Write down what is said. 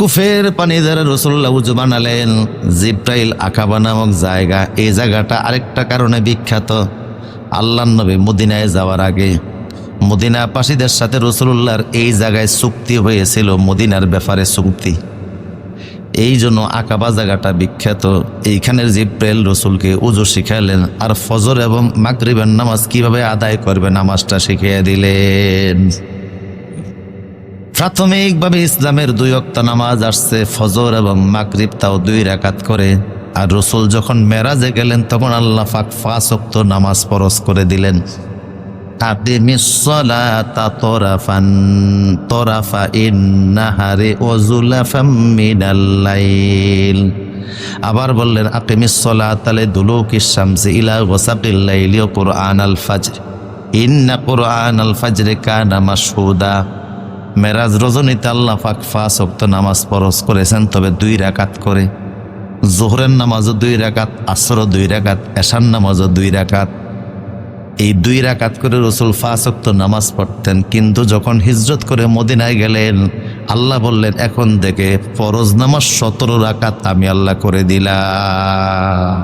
কুফের পানি দ্বারা রাসূলুল্লাহ উযু বানালেন। জিব্রাইল আকাবা নামক জায়গা, এই জায়গাটা আরেকটা কারণে বিখ্যাত। আল্লাহর নবী মদিনায় যাওয়ার আগে মদিনাবাসীদের সাথে রাসূলুল্লাহর এই জায়গায় চুক্তি হয়েছিল, মদিনার ব্যাপারে চুক্তি। এই জন্য আকাবা জায়গাটা বিখ্যাত। এইখানের জিব্রাইল রাসূলকে উযু শিখালেন, আর ফজর এবং মাগরিবের নামাজ কিভাবে আদায় করবে নামাজটা শিখিয়ে দিলেন। প্রাথমিকভাবে ইসলামের 2 ওয়াক্ত নামাজ আসছে, ফজর এবং মাগরিব, তাও 2 রাকাত করে। আর রাসূল যখন মেরাজে গেলেন তখন আল্লাহ পাক 5 ওয়াক্ত নামাজ ফরজ করে দিলেন। আকিমিস সালাতা তরাফা ইন-নাহারি ওয়া যুলাফাম মিনাল লাইল। আবার বললেন আকিমিস সালাতা লিদুলুকিশ শামসি ইলা গাসাকিল লাইলি ওয়া কুরআনাল ফাজর ইন্না কুরআনাল ফাজরি কানা মাশহুদা। মেরাজ রজনীতে আল্লাহ পাক 5 ওয়াক্ত নামাজ ফরজ করেছেন, তবে 2 রাকাত করে। যোহরের নামাজও 2 রাকাত, আসরও 2 রাকাত, এশার নামাজও 2 রাকাত। এই 2 রাকাত করে রাসূল 5 ওয়াক্ত নামাজ পড়তেন। কিন্তু যখন হিজরত করে মদিনায় গেলেন, আল্লাহ বললেন এখন থেকে ফরজ নামাজ 17 রাকাত আমি আল্লাহ করে দিলাম।